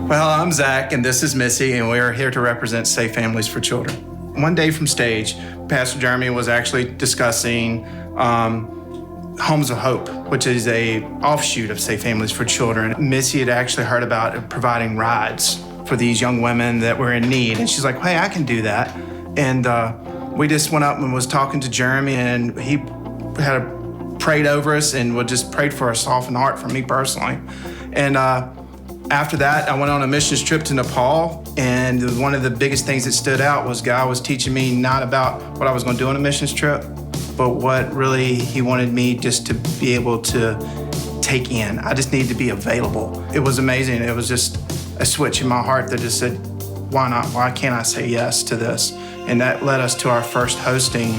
Well, I'm Zach, and this is Missy, and we are here to represent Safe Families for Children. One day from stage, Pastor Jeremy was actually discussing Homes of Hope, which is a offshoot of Safe Families for Children. Missy had actually heard about providing rides for these young women that were in need, and she's like, hey, I can do that. And we just went up and was talking to Jeremy, and he had prayed over us and would just prayed for a softened heart for me personally. And after that, I went on a missions trip to Nepal, and one of the biggest things that stood out was God was teaching me not about what I was going to do on a missions trip, but what really He wanted me just to be able to take in. I just needed to be available. It was amazing. It was just a switch in my heart that just said, why not? Why can't I say yes to this? And that led us to our first hosting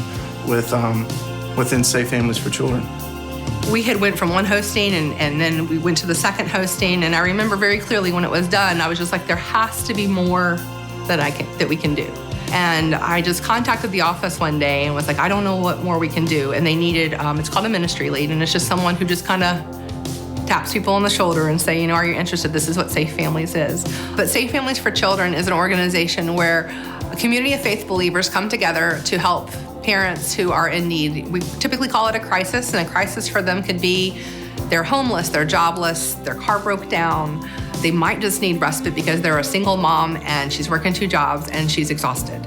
within Safe Families for Children. We had went from one hosting and then we went to the second hosting, and I remember very clearly when it was done, I was just like, there has to be more that we can do. And I just contacted the office one day and was like, I don't know what more we can do. And they needed, it's called a ministry lead, and it's just someone who just kind of taps people on the shoulder and say, are you interested? This is what Safe Families is. But Safe Families for Children is an organization where a community of faith believers come together to help parents who are in need. We typically call it a crisis, and a crisis for them could be they're homeless, they're jobless, their car broke down, they might just need respite because they're a single mom and she's working 2 jobs and she's exhausted.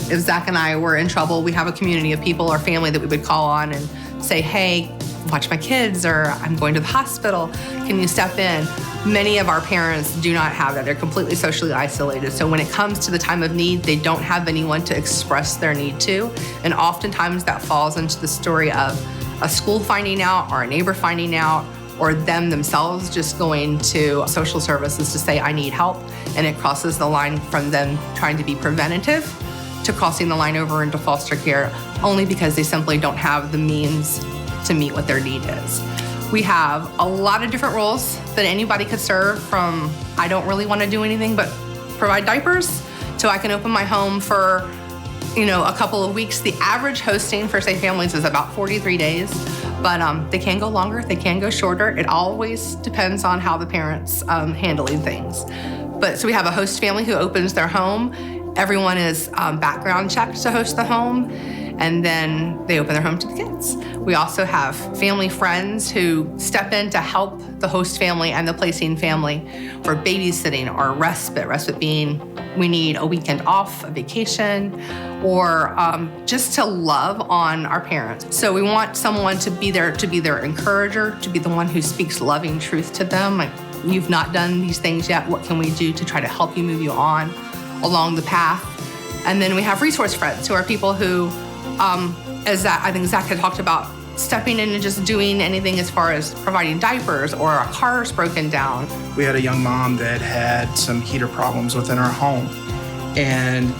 If Zach and I were in trouble, we have a community of people or family that we would call on and say, hey, watch my kids, or I'm going to the hospital, can you step in? Many of our parents do not have that. They're completely socially isolated. So when it comes to the time of need, they don't have anyone to express their need to. And oftentimes that falls into the story of a school finding out or a neighbor finding out, or them themselves just going to social services to say, I need help. And it crosses the line from them trying to be preventative to crossing the line over into foster care, only because they simply don't have the means to meet what their need is. We have a lot of different roles that anybody could serve, from I don't really want to do anything but provide diapers to I can open my home for, a couple of weeks. The average hosting for Safe Families is about 43 days, but they can go longer, they can go shorter. It always depends on how the parents handling things. But so we have a host family who opens their home. Everyone is background checked to host the home, and then they open their home to the kids. We also have family friends who step in to help the host family and the placing family for babysitting or respite being we need a weekend off, a vacation, or just to love on our parents. So we want someone to be there, to be their encourager, to be the one who speaks loving truth to them. Like, you've not done these things yet. What can we do to try to help you move you on along the path? And then we have resource friends, who are people who, as I think Zach had talked about, stepping in and just doing anything as far as providing diapers or a car's broken down. We had a young mom that had some heater problems within her home, and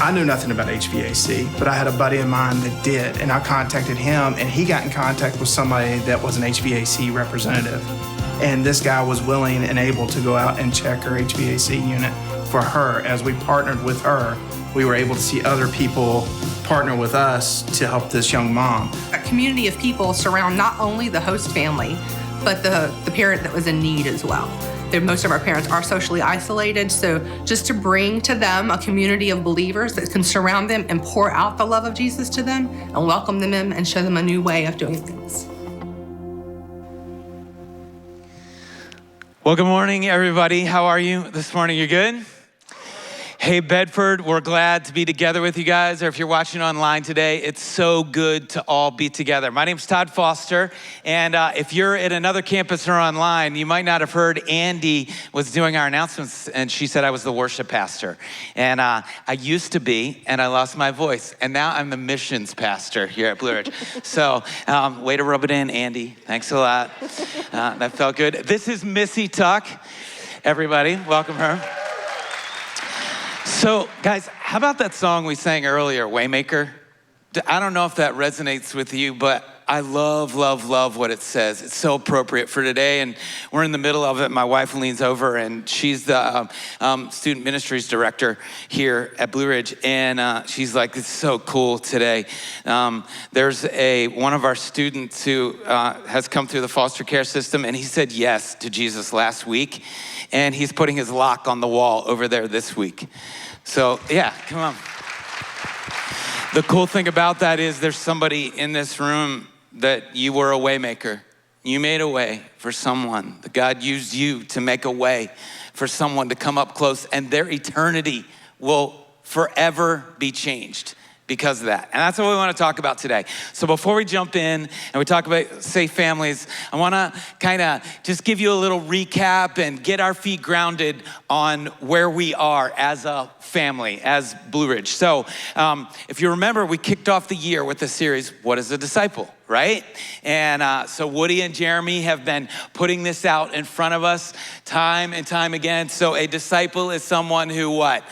I knew nothing about HVAC, but I had a buddy of mine that did, and I contacted him, and he got in contact with somebody that was an HVAC representative. And this guy was willing and able to go out and check her HVAC unit for her. As we partnered with her, we were able to see other people partner with us to help this young mom. A community of people surround not only the host family, but the parent that was in need as well. Most of our parents are socially isolated, so just to bring to them a community of believers that can surround them and pour out the love of Jesus to them and welcome them in and show them a new way of doing things. Well, good morning, everybody. How are you this morning? You good? Hey, Bedford, we're glad to be together with you guys, or if you're watching online today, it's so good to all be together. My name's Todd Foster, and if you're at another campus or online, you might not have heard Andy was doing our announcements, and she said I was the worship pastor. And I used to be, and I lost my voice, and now I'm the missions pastor here at Blue Ridge. So way to rub it in, Andy. Thanks a lot. That felt good. This is Missy Tuck. Everybody, welcome her. So, guys, how about that song we sang earlier, Waymaker? I don't know if that resonates with you, but I love, love, love what it says. It's so appropriate for today, and we're in the middle of it. My wife leans over, and she's the student ministries director here at Blue Ridge, and she's like, it's so cool today. There's one of our students who has come through the foster care system, and he said yes to Jesus last week, and he's putting his lock on the wall over there this week. So yeah, come on. The cool thing about that is there's somebody in this room that you were a way maker. You made a way for someone. God used you to make a way for someone to come up close, and their eternity will forever be changed because of that. And that's what we want to talk about today. So before we jump in and we talk about safe families, I want to kind of just give you a little recap and get our feet grounded on where we are as a family, as Blue Ridge. So if you remember, we kicked off the year with the series, What is a Disciple? Right? And so Woody and Jeremy have been putting this out in front of us time and time again. So a disciple is someone who what?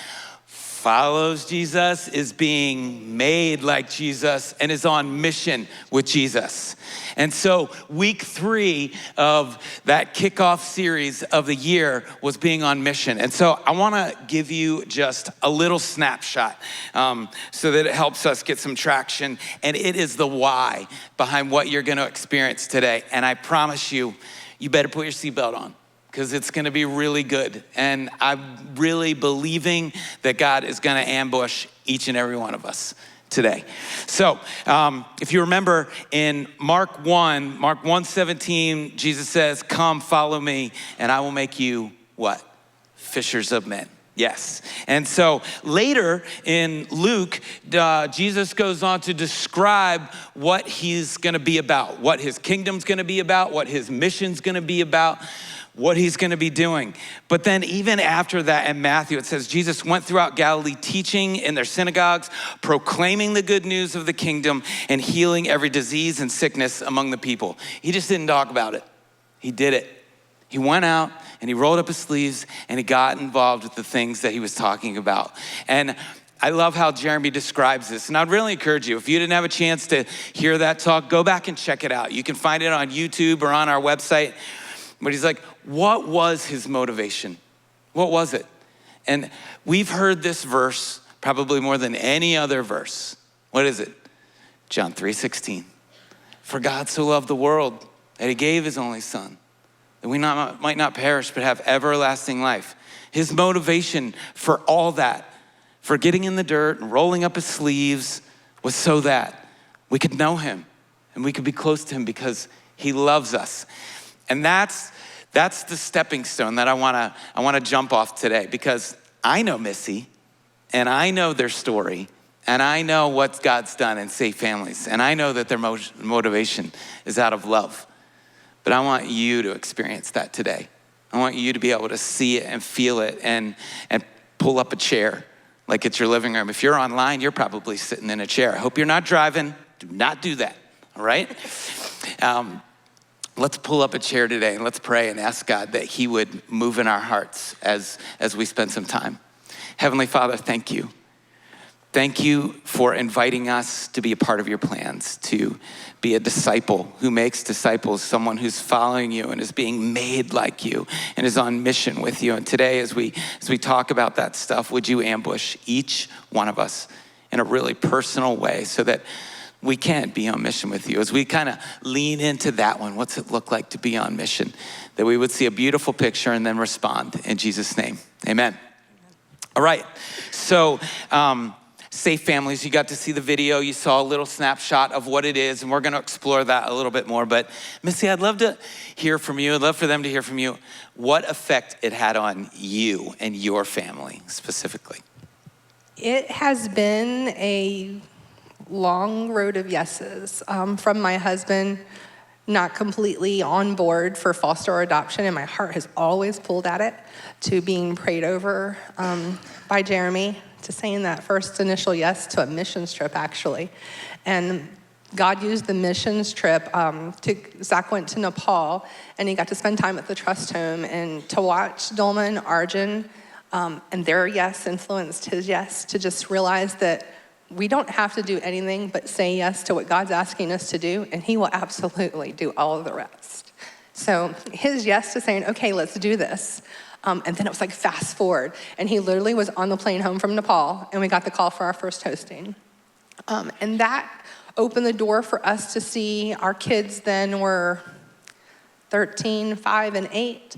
Follows Jesus, is being made like Jesus, and is on mission with Jesus. And so week 3 of that kickoff series of the year was being on mission. And so I wanna give you just a little snapshot so that it helps us get some traction. And it is the why behind what you're gonna experience today. And I promise you, you better put your seatbelt on, because it's gonna be really good. And I'm really believing that God is gonna ambush each and every one of us today. So if you remember in Mark 1:17, Jesus says, come follow me and I will make you what? Fishers of men. Yes. And so later in Luke, Jesus goes on to describe what he's gonna be about, what his kingdom's gonna be about, what his mission's gonna be about, what he's gonna be doing. But then even after that in Matthew, it says Jesus went throughout Galilee teaching in their synagogues, proclaiming the good news of the kingdom and healing every disease and sickness among the people. He just didn't talk about it. He did it. He went out and he rolled up his sleeves and he got involved with the things that he was talking about. And I love how Jeremy describes this. And I'd really encourage you, if you didn't have a chance to hear that talk, go back and check it out. You can find it on YouTube or on our website. But he's like, what was his motivation? What was it? And we've heard this verse probably more than any other verse. What is it? John 3:16. For God so loved the world that he gave his only son, that we might not perish but have everlasting life. His motivation for all that, for getting in the dirt and rolling up his sleeves, was so that we could know him and we could be close to him because he loves us. And that's the stepping stone that I wanna jump off today, because I know Missy and I know their story and I know what God's done in Safe Families, and I know that their motivation is out of love. But I want you to experience that today. I want you to be able to see it and feel it and pull up a chair like it's your living room. If you're online, you're probably sitting in a chair. I hope you're not driving. Do not do that, all right? Let's pull up a chair today and let's pray and ask God that he would move in our hearts as we spend some time. Heavenly Father, thank you. Thank you for inviting us to be a part of your plans, to be a disciple who makes disciples, someone who's following you and is being made like you and is on mission with you. And today, as we talk about that stuff, would you ambush each one of us in a really personal way so that we can be on mission with you. As we kind of lean into that one, what's it look like to be on mission? That we would see a beautiful picture and then respond in Jesus' name, amen. All right, so Safe Families, you got to see the video, you saw a little snapshot of what it is, and we're gonna explore that a little bit more. But Missy, I'd love to hear from you, I'd love for them to hear from you, what effect it had on you and your family specifically. It has been a long road of yeses, from my husband not completely on board for foster or adoption, and my heart has always pulled at it, to being prayed over by Jeremy, to saying that first initial yes to a missions trip, actually. And God used the missions trip. Zach went to Nepal, and he got to spend time at the trust home, and to watch Dolma and Arjun, and their yes influenced his yes, to just realize that we don't have to do anything but say yes to what God's asking us to do, and he will absolutely do all of the rest. So his yes to saying, okay, let's do this. And then it was like fast forward. And he literally was on the plane home from Nepal, and we got the call for our first hosting. And that opened the door for us to see our kids then were 13, 5, and 8.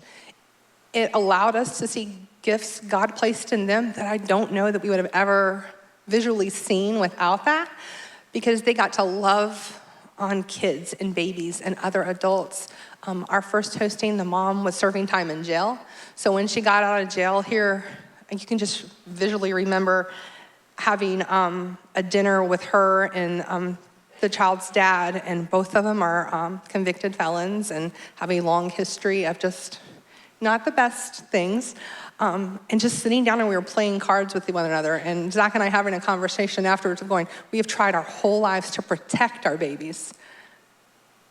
It allowed us to see gifts God placed in them that I don't know that we would have ever visually seen without that, because they got to love on kids and babies and other adults. Our first hosting, the mom was serving time in jail. So when she got out of jail here, you can just visually remember having a dinner with her and the child's dad, and both of them are convicted felons and have a long history of just not the best things. And just sitting down, and we were playing cards with one another, and Zach and I having a conversation afterwards of going, we have tried our whole lives to protect our babies.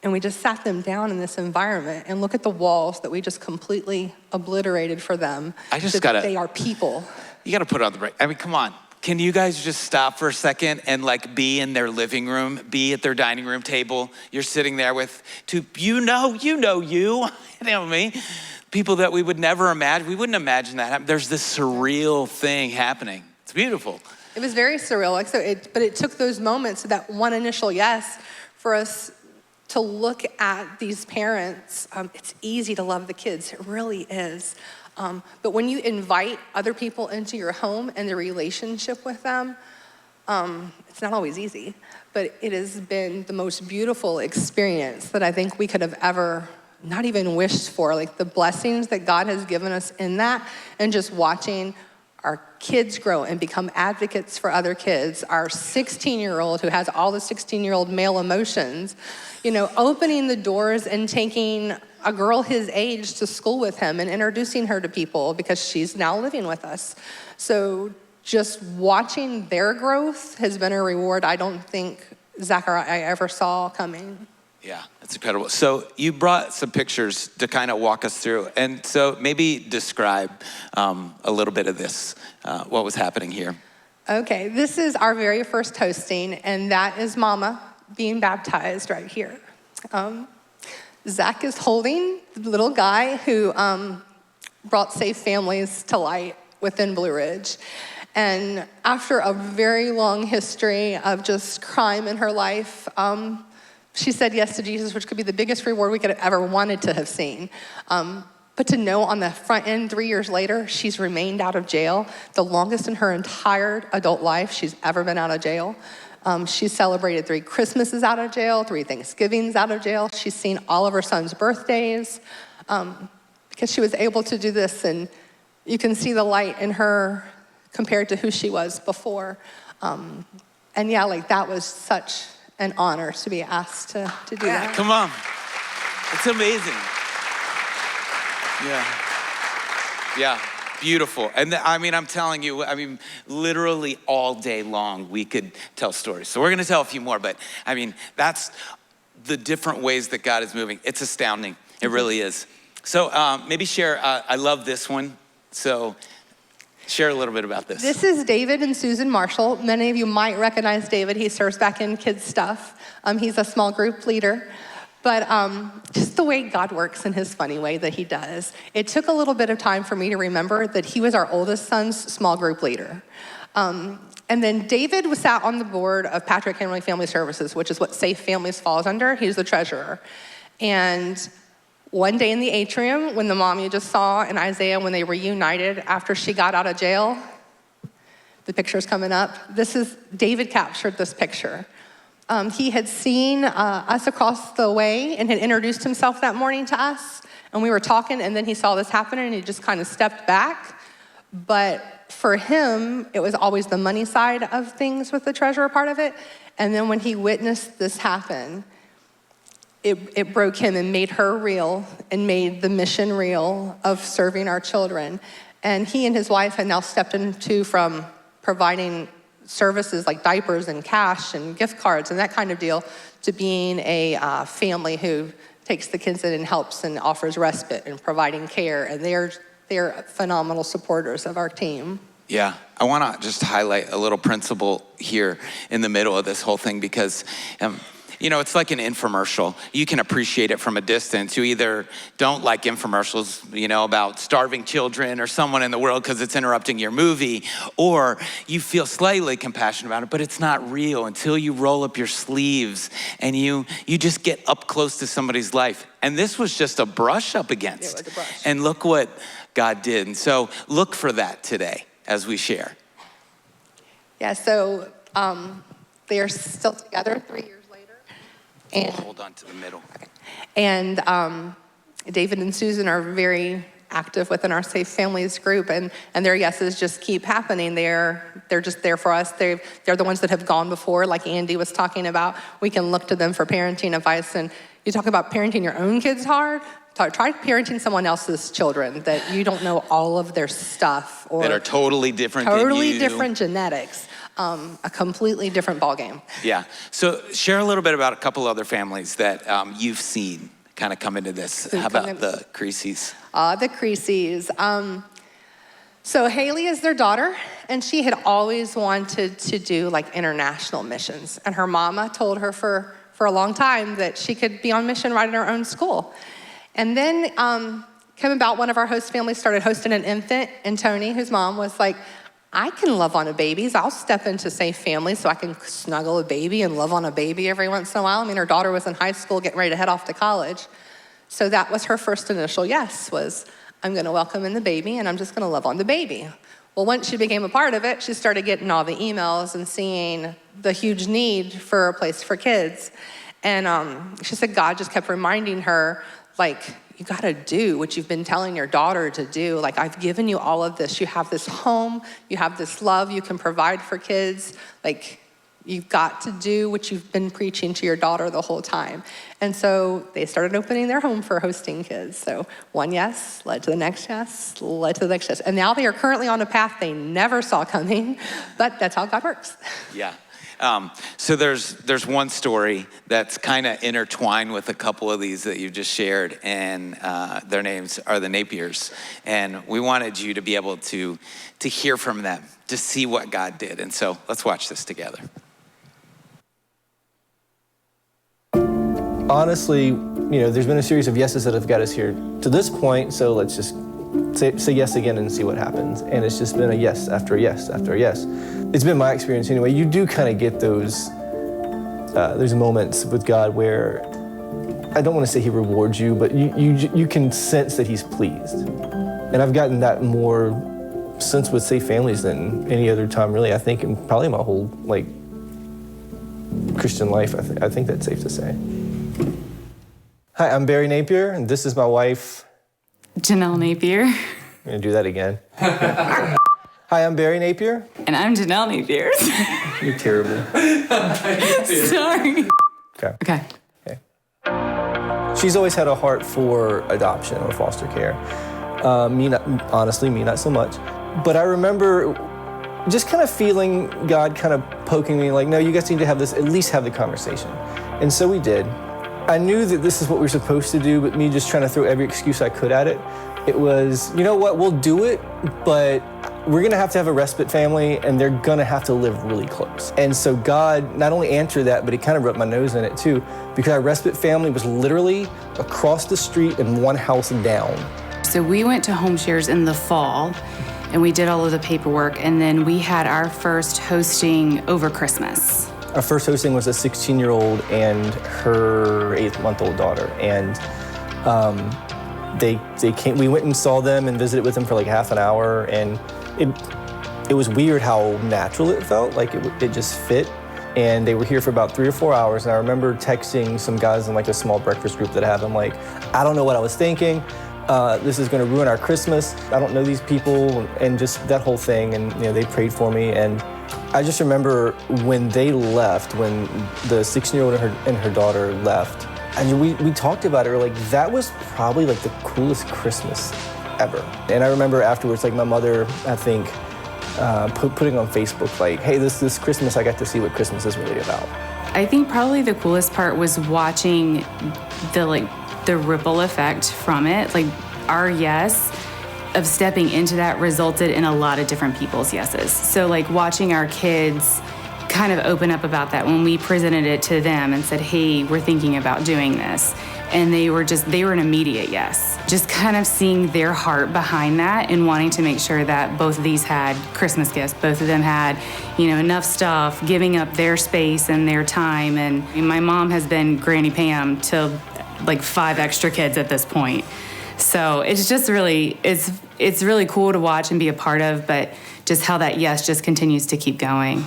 And we just sat them down in this environment and look at the walls that we just completely obliterated for them. They are people. You gotta put on the break. I mean, come on. Can you guys just stop for a second and like be in their living room, be at their dining room table? You're sitting there with two, you know me, people that we would never imagine. We wouldn't imagine that happen. There's this surreal thing happening. It's beautiful. It was very surreal. But it took those moments, that one initial yes, for us to look at these parents. It's easy to love the kids. It really is. But when you invite other people into your home and the relationship with them, it's not always easy, but it has been the most beautiful experience that I think we could have ever not even wished for. Like the blessings that God has given us in that, and just watching our kids grow and become advocates for other kids. Our 16-year-old who has all the 16-year-old male emotions, opening the doors and taking a girl his age to school with him and introducing her to people because she's now living with us. So just watching their growth has been a reward I don't think Zach or I ever saw coming. Yeah, that's incredible. So you brought some pictures to kind of walk us through. And so maybe describe a little bit of this, what was happening here. Okay, this is our very first hosting, and that is Mama being baptized right here. Zach is holding the little guy who brought Safe Families to light within Blue Ridge. And after a very long history of just crime in her life, she said yes to Jesus, which could be the biggest reward we could have ever wanted to have seen. But to know on the front end, 3 years later, she's remained out of jail, the longest in her entire adult life she's ever been out of jail. She's celebrated 3 Christmases out of jail, 3 Thanksgivings out of jail. She's seen all of her son's birthdays because she was able to do this, and you can see the light in her compared to who she was before. And yeah, that was such an honor to be asked to do that. Come on. It's amazing. Yeah, beautiful. And I'm telling you, literally all day long we could tell stories. So we're gonna tell a few more, but that's the different ways that God is moving. It's astounding, it really is. So maybe share, I love this one. So share a little bit about this. This is David and Susan Marshall. Many of you might recognize David. He serves back in kids stuff. He's a small group leader. But just the way God works in his funny way that he does, it took a little bit of time for me to remember that he was our oldest son's small group leader. And then David was sat on the board of Patrick Henry Family Services, which is what Safe Families falls under. He's the treasurer. And one day in the atrium, when the mom you just saw and Isaiah, when they reunited after she got out of jail, the picture's coming up. David captured this picture. He had seen us across the way and had introduced himself that morning to us. And we were talking, and then he saw this happening, and he just kind of stepped back. But for him, it was always the money side of things with the treasurer part of it. And then when he witnessed this happen, it broke him and made her real and made the mission real of serving our children. And he and his wife had now stepped into from providing services like diapers and cash and gift cards and that kind of deal to being a family who takes the kids in and helps and offers respite and providing care. And they're phenomenal supporters of our team. Yeah, I want to just highlight a little principle here in the middle of this whole thing because, it's like an infomercial. You can appreciate it from a distance. You either don't like infomercials, about starving children or someone in the world because it's interrupting your movie, or you feel slightly compassionate about it, but it's not real until you roll up your sleeves and you just get up close to somebody's life. And this was just a brush up against. It was a brush. And look what God did. And so look for that today as we share. Yeah, so they are still together 3 years later. And hold on to the middle. Okay. And David and Susan are very active within our Safe Families group, and their yeses just keep happening. They're just there for us. They're the ones that have gone before, like Andy was talking about. We can look to them for parenting advice. And you talk about parenting your own kids hard. Try parenting someone else's children that you don't know all of their stuff, or that are totally different than you. Totally different genetics. A completely different ballgame. Yeah. So share a little bit about a couple other families that you've seen kind of come into this. How about the Creases? The Creases. So Haley is their daughter, and she had always wanted to do like international missions. And her mama told her for a long time that she could be on mission right in her own school. And then came about one of our host families started hosting an infant, and Tony, whose mom, was like, I can love on a babies. I'll step into Safe Families so I can snuggle a baby and love on a baby every once in a while. I mean, her daughter was in high school getting ready to head off to college. So that was her first initial yes, was I'm gonna welcome in the baby and I'm just gonna love on the baby. Well, once she became a part of it, she started getting all the emails and seeing the huge need for a place for kids. And she said God just kept reminding her, like, you gotta do what you've been telling your daughter to do. Like, I've given you all of this. You have this home, you have this love, you can provide for kids. Like, you've got to do what you've been preaching to your daughter the whole time. And so they started opening their home for hosting kids. So one yes led to the next yes, led to the next yes. And now they are currently on a path they never saw coming, but that's how God works. Yeah. So there's one story that's kind of intertwined with a couple of these that you've just shared, and their names are the Napiers. And we wanted you to be able to hear from them, to see what God did. And so let's watch this together. Honestly, there's been a series of yeses that have got us here to this point, so let's just say yes again and see what happens. And it's just been a yes after a yes after a yes. It's been my experience anyway. You do kind of get those moments with God where, I don't want to say he rewards you, but you can sense that he's pleased. And I've gotten that more since with Safe Families than any other time, really, I think, in probably my whole Christian life. I think that's safe to say. Hi, I'm Barry Napier, and this is my wife, Janelle Napier. I'm gonna do that again. Hi, I'm Barry Napier. And I'm Janelle Napier. You're terrible. Sorry. Okay. She's always had a heart for adoption or foster care. Me, not so much. But I remember just kind of feeling God kind of poking me like, no, you guys need to at least have the conversation. And so we did. I knew that this is what we were supposed to do, but me just trying to throw every excuse I could at it. It was, you know what, we'll do it, but we're gonna have a respite family and they're gonna have to live really close. And so God not only answered that, but he kind of rubbed my nose in it too, because our respite family was literally across the street and one house down. So we went to home shares in the fall and we did all of the paperwork, and then we had our first hosting over Christmas. Our first hosting was a 16-year-old and her 8-month-old daughter. And they came, we went and saw them and visited with them for like half an hour. And it was weird how natural it felt, like it just fit. And they were here for about 3 or 4 hours. And I remember texting some guys in like a small breakfast group that I have. I'm like, I don't know what I was thinking. This is gonna ruin our Christmas. I don't know these people, and just that whole thing. And they prayed for me. And I just remember when they left, when the 16-year-old and her daughter left, and we talked about it. We were like, that was probably like the coolest Christmas ever. And I remember afterwards, like my mother, I think, putting on Facebook, like, hey, this Christmas, I got to see what Christmas is really about. I think probably the coolest part was watching the ripple effect from it. Like, our yes of stepping into that resulted in a lot of different people's yeses. So like watching our kids kind of open up about that when we presented it to them and said, hey, we're thinking about doing this. And they were an immediate yes. Just kind of seeing their heart behind that and wanting to make sure that both of these had Christmas gifts. Both of them had, enough stuff, giving up their space and their time. And my mom has been Granny Pam to like 5 extra kids at this point. So it's just really, it's really cool to watch and be a part of, but just how that yes just continues to keep going.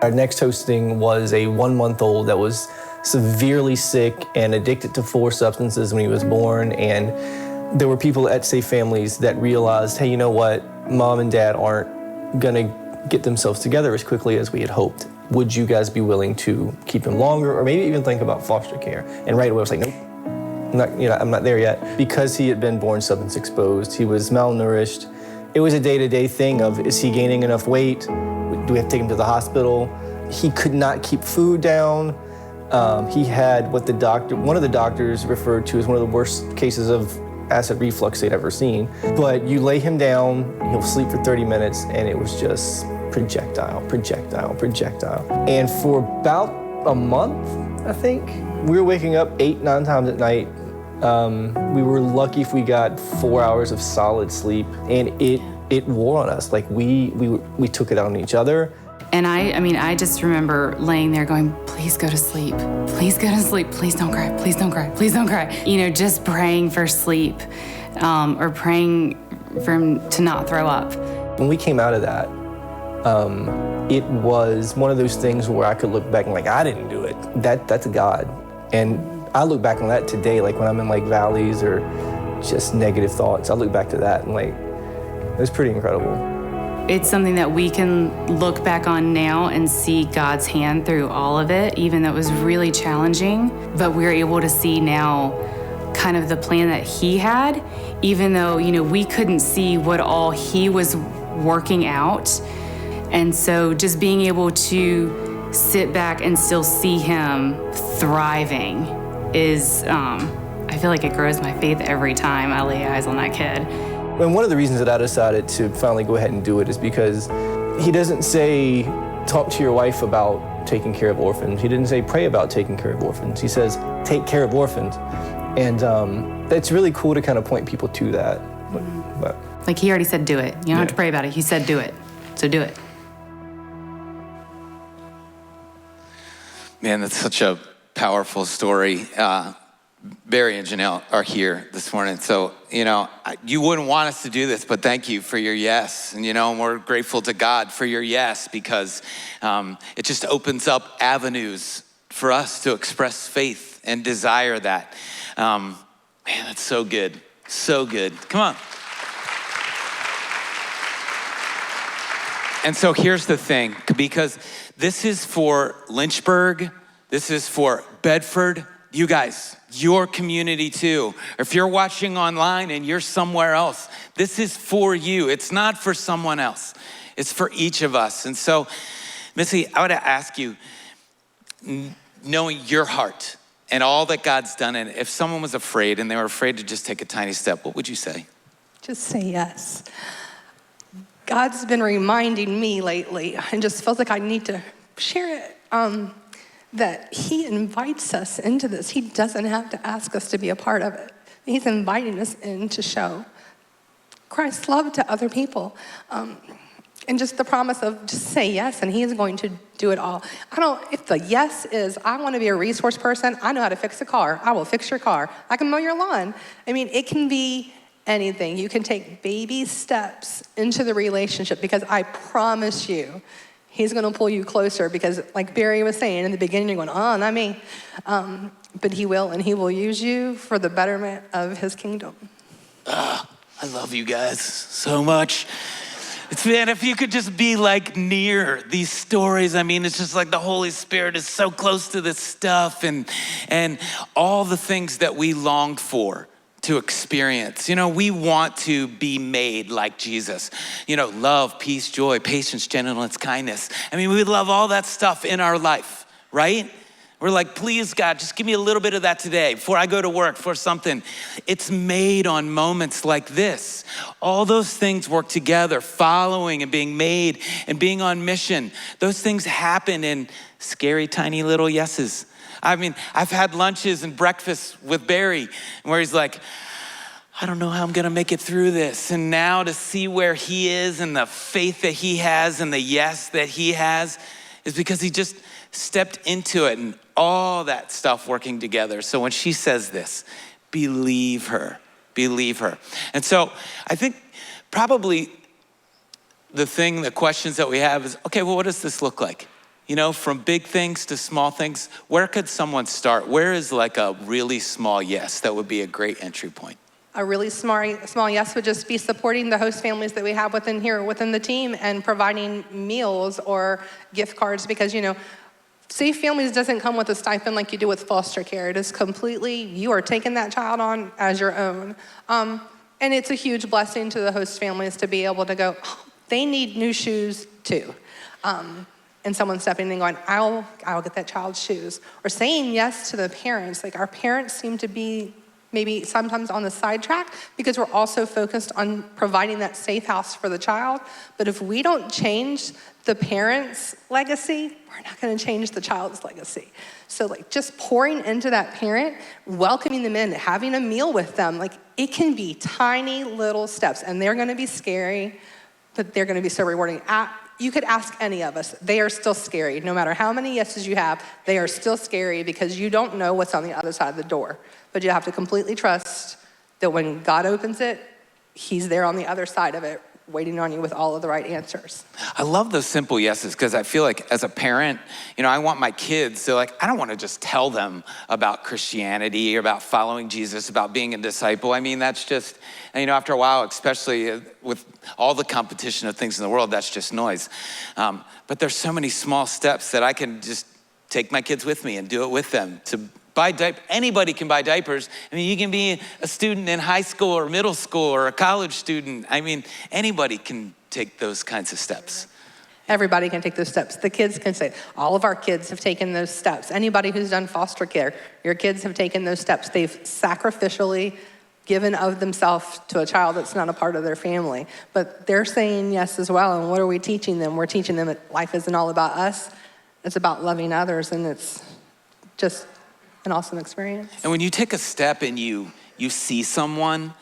Our next hosting was a 1-month-old that was severely sick and addicted to 4 substances when he was born. And there were people at Safe Families that realized, hey, you know what? Mom and Dad aren't gonna get themselves together as quickly as we had hoped. Would you guys be willing to keep him longer or maybe even think about foster care? And right away I was like, nope, I'm not there yet. Because he had been born substance exposed, he was malnourished. It was a day-to-day thing of, is he gaining enough weight? Do we have to take him to the hospital? He could not keep food down. He had what one of the doctors referred to as one of the worst cases of acid reflux they'd ever seen. But you lay him down, he'll sleep for 30 minutes, and it was just projectile, projectile, projectile. And for about a month, I think, we were waking up 8-9 times at night. We were lucky if we got 4 hours of solid sleep, and it wore on us. Like we took it out on each other. And I just remember laying there going, please go to sleep. Please go to sleep. Please don't cry. Please don't cry. Please don't cry. Just praying for sleep or praying for him to not throw up. When we came out of that, it was one of those things where I could look back and like, I didn't do it. That's God. And I look back on that today, like when I'm in like valleys or just negative thoughts, I look back to that and like, it was pretty incredible. It's something that we can look back on now and see God's hand through all of it, even though it was really challenging. But we're able to see now kind of the plan that He had, even though, we couldn't see what all He was working out. And so just being able to sit back and still see Him thriving is, I feel like it grows my faith every time I lay eyes on that kid. And one of the reasons that I decided to finally go ahead and do it is because He doesn't say, talk to your wife about taking care of orphans. He didn't say, pray about taking care of orphans. He says, take care of orphans. And it's really cool to kind of point people to that. But like He already said, do it. You don't have to pray about it. He said, do it. So do it. Man, that's such a powerful story. Barry and Janelle are here this morning. So, you wouldn't want us to do this, but thank you for your yes. And, we're grateful to God for your yes because it just opens up avenues for us to express faith and desire that. Man, that's so good. So good. Come on. And so here's the thing, because this is for Lynchburg, this is for Bedford, you guys, your community too. Or if you're watching online and you're somewhere else, this is for you. It's not for someone else. It's for each of us. And so, Missy, I would ask you, knowing your heart and all that God's done, and if someone was afraid and they were afraid to just take a tiny step, what would you say? Just say yes. God's been reminding me lately, and just feels like I need to share it, that He invites us into this. He doesn't have to ask us to be a part of it. He's inviting us in to show Christ's love to other people. And just the promise of just say yes, and He is going to do it all. If the yes is, I want to be a resource person, I know how to fix a car, I will fix your car. I can mow your lawn. It can be anything. You can take baby steps into the relationship because I promise you, He's going to pull you closer because like Barry was saying in the beginning, you're going, oh, not me. But He will, and He will use you for the betterment of His kingdom. I love you guys so much. Man, if you could just be like near these stories, it's just like the Holy Spirit is so close to this stuff and all the things that we longed for to experience. We want to be made like Jesus. Love, peace, joy, patience, gentleness, kindness. We would love all that stuff in our life, right? We're like, please, God, just give me a little bit of that today before I go to work, for something. It's made on moments like this. All those things work together, following and being made and being on mission. Those things happen in scary, tiny little yeses. I mean, I've had lunches and breakfasts with Barry where he's like, I don't know how I'm gonna make it through this. And now to see where he is and the faith that he has and the yes that he has is because he just stepped into it and all that stuff working together. So when she says this, believe her, believe her. And so I think probably the questions that we have is, okay, well, what does this look like? You know, from big things to small things, where could someone start? Where is like a really small yes that would be a great entry point? A really small yes would just be supporting the host families that we have within the team and providing meals or gift cards, because, you know, Safe Families doesn't come with a stipend like you do with foster care. It is completely, you are taking that child on as your own. And it's a huge blessing to the host families to be able to go, oh, they need new shoes too. And someone stepping in and going, I'll get that child's shoes. Or saying yes to the parents. Like, our parents seem to be maybe sometimes on the sidetrack because we're also focused on providing that safe house for the child. But if we don't change the parents' legacy, we're not gonna change the child's legacy. So like just pouring into that parent, welcoming them in, having a meal with them, like it can be tiny little steps, and they're gonna be scary, but they're gonna be so rewarding. You could ask any of us, they are still scary. No matter how many yeses you have, they are still scary because you don't know what's on the other side of the door. But you have to completely trust that when God opens it, he's there on the other side of it, waiting on you with all of the right answers. I love those simple yeses because I feel like as a parent, you know, I want my kids to I don't want to just tell them about Christianity or about following Jesus, about being a disciple. I mean, that's just, and, you know, after a while, especially with all the competition of things in the world, that's just noise. But there's so many small steps that I can just take my kids with me and do it with them to buy diapers. Anybody can buy diapers. I mean, you can be a student in high school or middle school or a college student. I mean, anybody can take those kinds of steps. Everybody can take those steps. The kids can say, all of our kids have taken those steps. Anybody who's done foster care, your kids have taken those steps. They've sacrificially given of themselves to a child that's not a part of their family. But they're saying yes as well. And what are we teaching them? We're teaching them that life isn't all about us. It's about loving others, and it's just an awesome experience. And when you take a step and you see someone,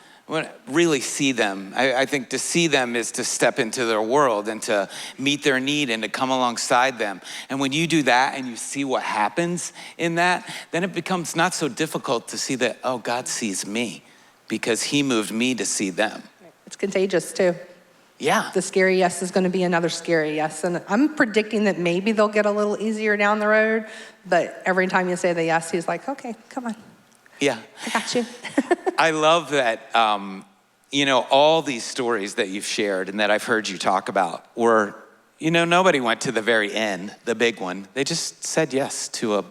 really see them, I think to see them is to step into their world and to meet their need and to come alongside them. And when you do that and you see what happens in that, then it becomes not so difficult to see that, oh, God sees me because he moved me to see them. It's contagious too. Yeah. The scary yes is going to be another scary yes. And I'm predicting that maybe they'll get a little easier down the road, but every time you say the yes, he's like, okay, come on. Yeah. I got you. I love that, you know, all these stories that you've shared and that I've heard you talk about were, you know, nobody went to the very end, the big one. They just said yes to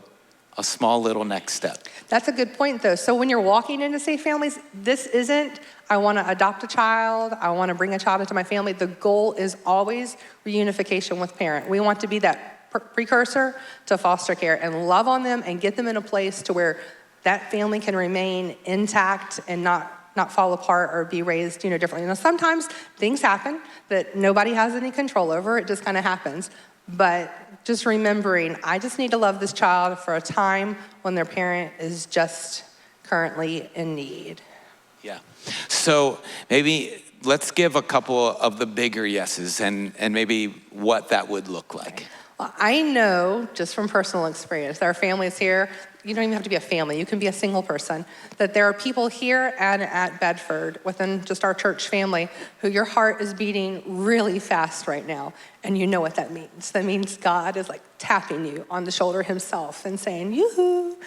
a small little next step. That's a good point, though. So when you're walking into Safe Families, this isn't, I want to adopt a child, I want to bring a child into my family. The goal is always reunification with parent. We want to be that precursor to foster care and love on them and get them in a place to where that family can remain intact and not fall apart or be raised, you know, differently. Now, sometimes things happen that nobody has any control over. It just kind of happens. But just remembering, I just need to love this child for a time when their parent is just currently in need. Yeah. So maybe let's give a couple of the bigger yeses and maybe what that would look like. Well, I know just from personal experience, there are families here, you don't even have to be a family, you can be a single person, that there are people here and at Bedford within just our church family who your heart is beating really fast right now. And you know what that means. That means God is like tapping you on the shoulder himself and saying, yoo-hoo.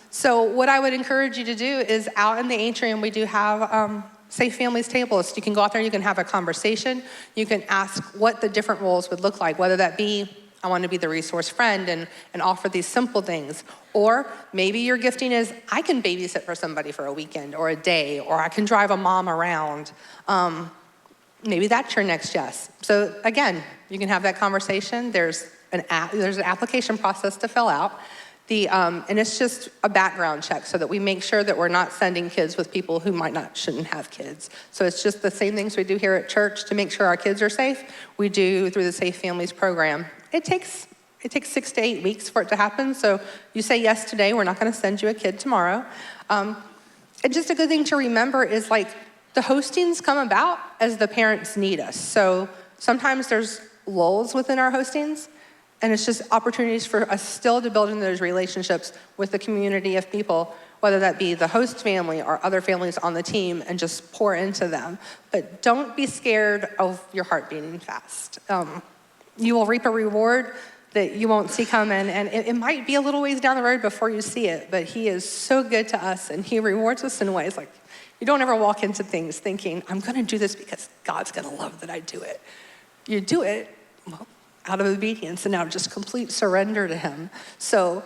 So what I would encourage you to do is out in the atrium, we do have Safe Families tables. You can go out there, you can have a conversation. You can ask what the different roles would look like, whether that be, I want to be the resource friend and offer these simple things. Or maybe your gifting is, I can babysit for somebody for a weekend or a day, or I can drive a mom around. Maybe that's your next yes. So again, you can have that conversation. There's an application process to fill out. And it's just a background check so that we make sure that we're not sending kids with people who shouldn't have kids. So it's just the same things we do here at church to make sure our kids are safe, we do through the Safe Families program. It takes 6 to 8 weeks for it to happen. So you say yes today, we're not gonna send you a kid tomorrow. And just a good thing to remember is like the hostings come about as the parents need us. So sometimes there's lulls within our hostings, and it's just opportunities for us still to build in those relationships with the community of people, whether that be the host family or other families on the team, and just pour into them. But don't be scared of your heart beating fast. You will reap a reward that you won't see coming, and it might be a little ways down the road before you see it, but he is so good to us, and he rewards us in ways like, you don't ever walk into things thinking, I'm gonna do this because God's gonna love that I do it. You do it, well, out of obedience and out of just complete surrender to him. So,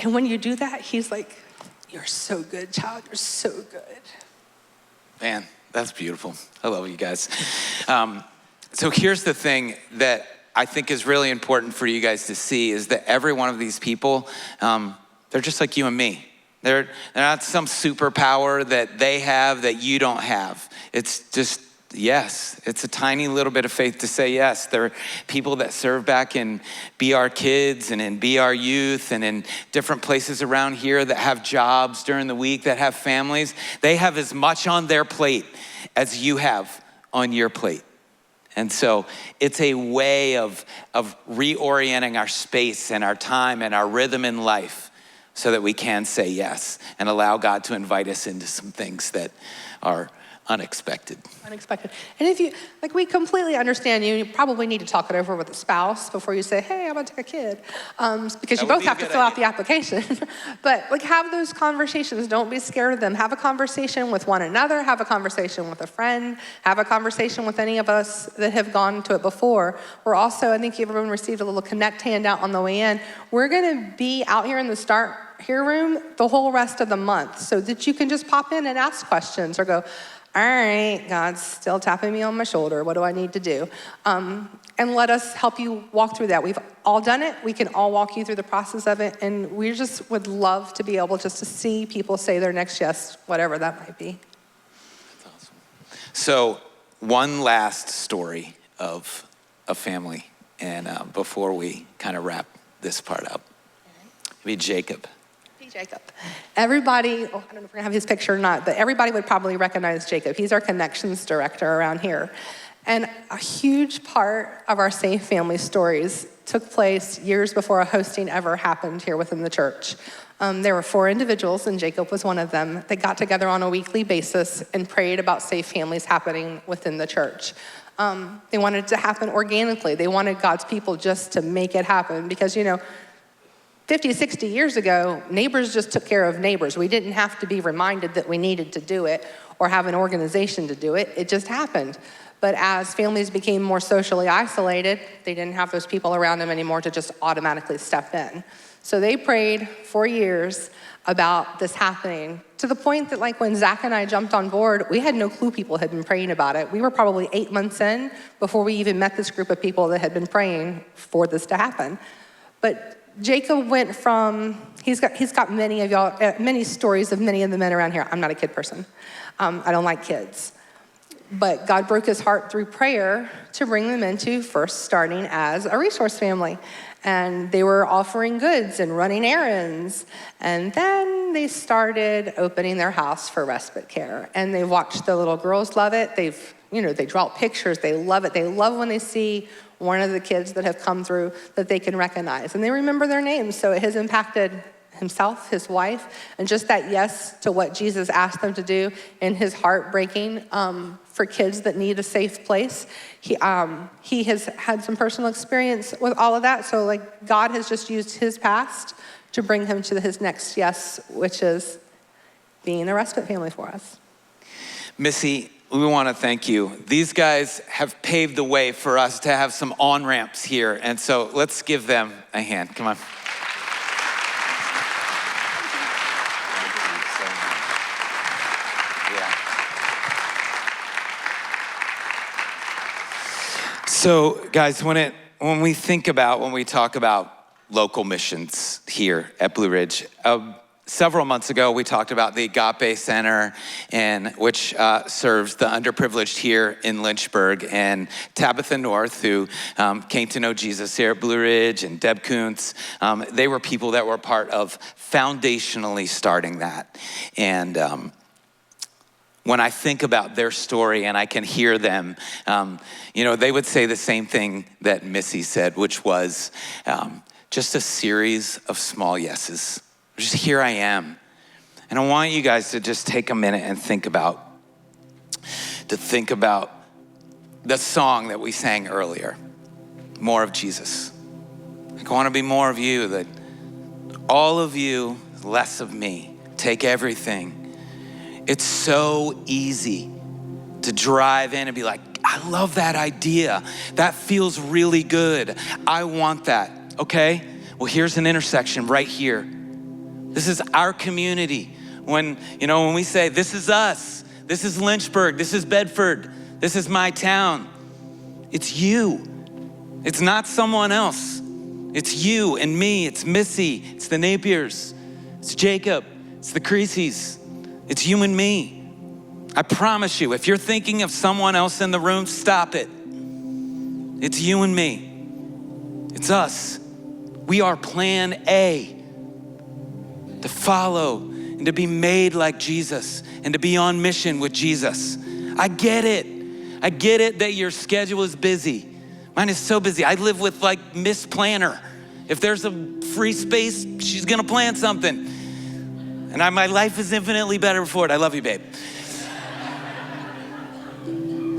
and when you do that, he's like, you're so good, child, you're so good. Man, that's beautiful. I love you guys. So here's the thing that I think is really important for you guys to see is that every one of these people, they're just like you and me. They're not some superpower that they have that you don't have. It's just, yes, it's a tiny little bit of faith to say yes. There are people that serve back in Be Our Kids and in Be Our Youth and in different places around here that have jobs during the week, that have families. They have as much on their plate as you have on your plate. And so it's a way of reorienting our space and our time and our rhythm in life so that we can say yes and allow God to invite us into some things that are unexpected. And if you, like, we completely understand you probably need to talk it over with a spouse before you say, hey, I'm gonna take a kid. Because you both have to fill out the application. But like, have those conversations. Don't be scared of them. Have a conversation with one another. Have a conversation with a friend. Have a conversation with any of us that have gone to it before. We're also, I think everyone received a little Connect handout on the way in. We're gonna be out here in the Start Here room the whole rest of the month so that you can just pop in and ask questions or go, all right, God's still tapping me on my shoulder. What do I need to do? And let us help you walk through that. We've all done it. We can all walk you through the process of it. And we just would love to be able just to see people say their next yes, whatever that might be. That's awesome. So one last story of a family. And before we kind of wrap this part up, maybe Jacob. Jacob. Everybody, I don't know if we're gonna have his picture or not, but everybody would probably recognize Jacob. He's our connections director around here. And a huge part of our Safe Family stories took place years before a hosting ever happened here within the church. There were 4 individuals, and Jacob was one of them, that got together on a weekly basis and prayed about safe families happening within the church. They wanted it to happen organically. They wanted God's people just to make it happen because, 50, 60 years ago, neighbors just took care of neighbors. We didn't have to be reminded that we needed to do it or have an organization to do it. It just happened. But as families became more socially isolated, they didn't have those people around them anymore to just automatically step in. So they prayed for years about this happening to the point that, like, when Zach and I jumped on board, we had no clue people had been praying about it. We were probably 8 months in before we even met this group of people that had been praying for this to happen. But Jacob went from, he's got many of y'all, many stories of many of the men around here. I'm not a kid person. I don't like kids. But God broke his heart through prayer to bring them into first starting as a resource family. And they were offering goods and running errands. And then they started opening their house for respite care. And they watched the little girls love it. They draw pictures. They love it. They love when they see one of the kids that have come through that they can recognize. And they remember their names. So it has impacted himself, his wife, and just that yes to what Jesus asked them to do in his heart breaking for kids that need a safe place. He has had some personal experience with all of that. So like God has just used his past to bring him to his next yes, which is being a respite family for us. Missy, we want to thank you. These guys have paved the way for us to have some on-ramps here. And so let's give them a hand. Come on. So guys, when we talk about local missions here at Blue Ridge. Several months ago, we talked about the Agape Center, which serves the underprivileged here in Lynchburg. And Tabitha North, who came to know Jesus here at Blue Ridge, and Deb Kuntz, they were people that were part of foundationally starting that. And when I think about their story and I can hear them, they would say the same thing that Missy said, which was just a series of small yeses. Just here I am. And I want you guys to just take a minute and think about the song that we sang earlier, More of Jesus. Like, I want to be more of you, that all of you, less of me. Take everything. It's so easy to drive in and be like, I love that idea. That feels really good. I want that, okay? Well, here's an intersection right here. This is our community. When we say, this is us, this is Lynchburg, this is Bedford, this is my town, it's you. It's not someone else. It's you and me, it's Missy, it's the Napiers, it's Jacob, it's the Creasy's, it's you and me. I promise you, if you're thinking of someone else in the room, stop it. It's you and me. It's us. We are plan A. To follow and to be made like Jesus and to be on mission with Jesus. I get it. I get it that your schedule is busy. Mine is so busy. I live with like Miss Planner. If there's a free space, she's gonna plan something. And my life is infinitely better for it. I love you, babe.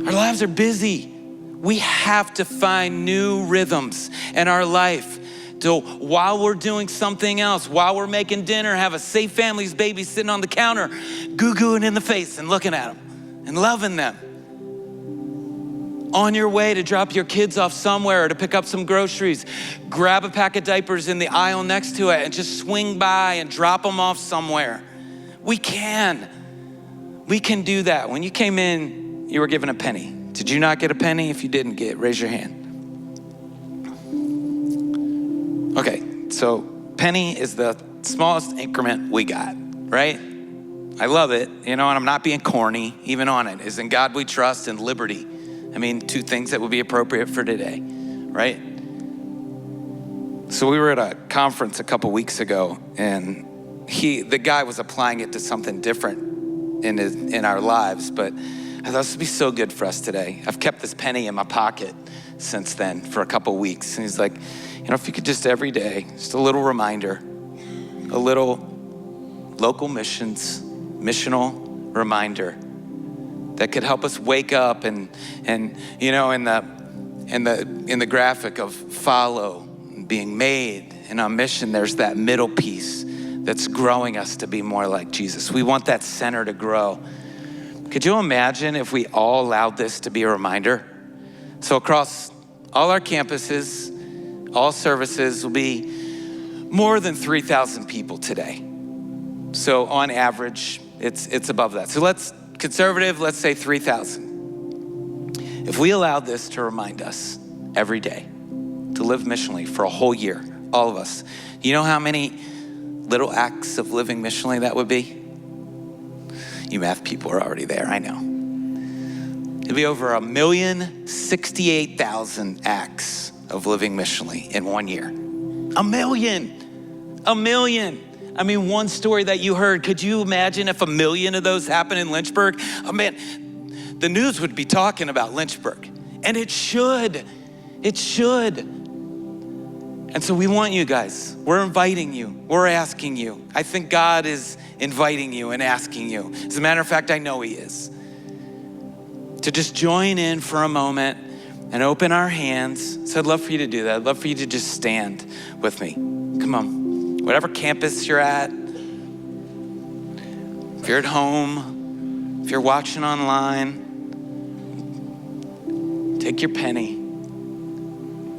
Our lives are busy. We have to find new rhythms in our life. So while we're doing something else, while we're making dinner, have a Safe Families baby sitting on the counter, goo-gooing in the face and looking at them and loving them. On your way to drop your kids off somewhere or to pick up some groceries, grab a pack of diapers in the aisle next to it and just swing by and drop them off somewhere. We can do that. When you came in, you were given a penny. Did you not get a penny? If you didn't raise your hand. Okay, so penny is the smallest increment we got, right? I love it, and I'm not being corny even on it. Is in God we trust and liberty. I mean, two things that would be appropriate for today, right? So we were at a conference a couple weeks ago, and the guy was applying it to something different in our lives, but I thought this would be so good for us today. I've kept this penny in my pocket since then for a couple weeks, and he's like, if you could just every day, just a little reminder, a little local missional reminder that could help us wake up and in the graphic of follow, being made, and on mission, there's that middle piece that's growing us to be more like Jesus. We want that center to grow. Could you imagine if we all allowed this to be a reminder? So across all our campuses, all services will be more than 3,000 people today. So on average, it's above that. So let's say 3,000. If we allowed this to remind us every day to live missionally for a whole year, all of us, you know how many little acts of living missionally that would be? You math people are already there, I know. It'd be over 1,068,000 acts of living missionally in 1 year. 1 million. I mean, one story that you heard, could you imagine if 1 million of those happened in Lynchburg? Oh man, the news would be talking about Lynchburg. And it should. And so we want you guys, we're inviting you, we're asking you. I think God is inviting you and asking you. As a matter of fact, I know he is. To just join in for a moment and open our hands. So I'd love for you to do that. I'd love for you to just stand with me. Come on. Whatever campus you're at, if you're at home, if you're watching online, take your penny.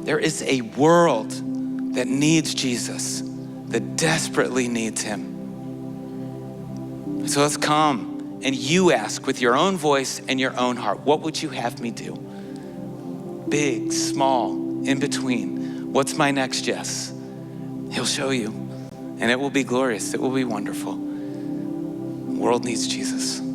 There is a world that needs Jesus, that desperately needs him. So let's come and you ask with your own voice and your own heart, what would you have me do? Big, small, in between. What's my next yes? He'll show you, and it will be glorious. It will be wonderful. The world needs Jesus.